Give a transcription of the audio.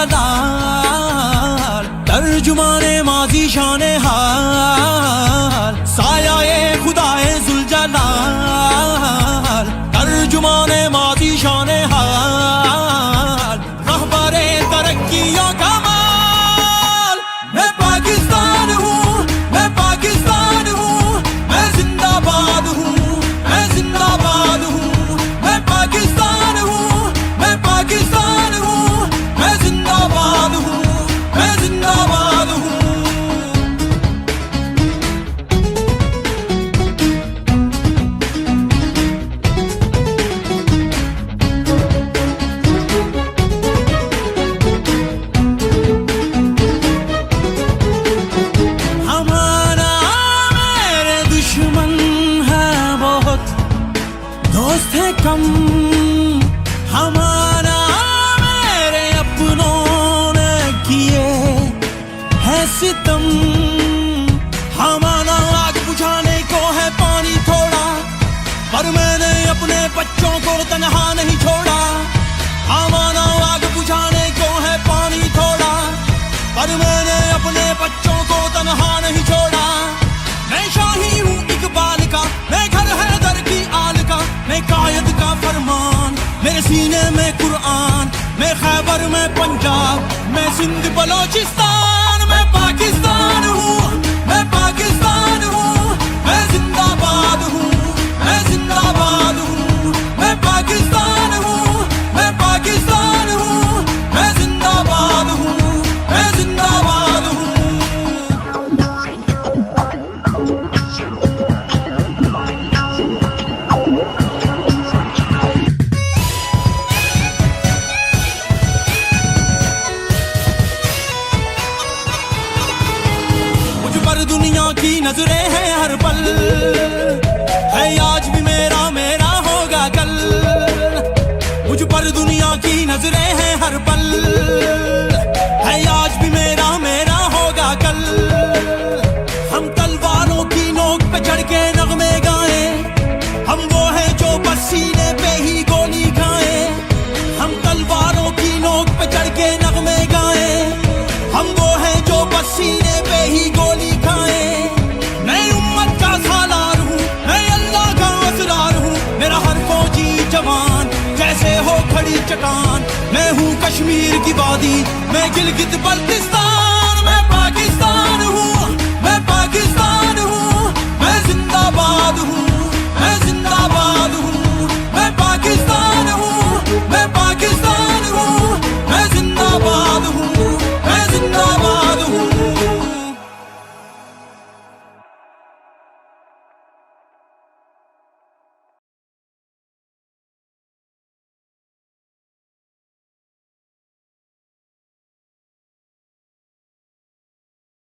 जलाल, तर्जुमाने माजी शाने हाल, साया-ए खुदाए जुलजलाल, तर्जुमाने माजी शाने हाल, रहबरे तरक्कियों का माल। मैं पाकिस्तान हूँ, मैं पाकिस्तान हूँ, मैं जिंदाबाद हूँ, मैं जिंदाबाद हूँ। मैं पाकिस्तान हूँ, मैं पाकिस्तान हूँ, मैं जिंदाबाद हूँ, मैं जिंदाबाद हूँ। हमारा मेरे दुश्मन है बहुत, दोस्त है कम। हमारा मेरे अपनों ने किए है सितम। हमारा आग बुझाने को है पानी थोड़ा, पर मैंने अपने बच्चों को तन्हा नहीं छोड़ा। हमारा आग बुझाने को है पानी थोड़ा, पर मैंने अपने बच्चों को तन्हा नहीं छोड़ा। मैं शाही हूँ इकबाल का, मैं घर हैदर की आल का, मैं कायद का फरमान, मेरे सीने में कुरान। मैं खैबर में पंजाब, मैं सिंध बलोचिस्तान। मैं पाकिस्तान हूँ, मैं पाकिस्तान हूँ, मैं जिंदाबाद हूँ, मैं जिंदाबाद हूँ। मैं पाकिस्तान हूँ, मैं पाकिस्तान हूँ, मैं जिंदाबाद हूँ, मैं जिंदाबाद हूँ। मुझ पर दुनिया की नजरें हैं हर पल, है आज भी मेरा मेरा होगा कल। मुझ पर दुनिया की नजरें हैं हर पल, है आज भी मेरा मेरा होगा कल। हम तलवारों की नोक पे चढ़ के नगमे गाएं, हम वो हैं जो बस सीने पे ही गोली खाएं। हम तलवारों की नोक पे चढ़ के नगमे गाएं, हम वो हैं जो बस सीने पे ही गोली खाएं। मैं उम्मत का सालार हूँ, मैं अल्लाह का असरार हूँ। मेरा हर फौजी जवान जैसे हो खड़ी चट्टान। मैं हूँ कश्मीर की वादी, मैं गिलगित बल्तिस्तान।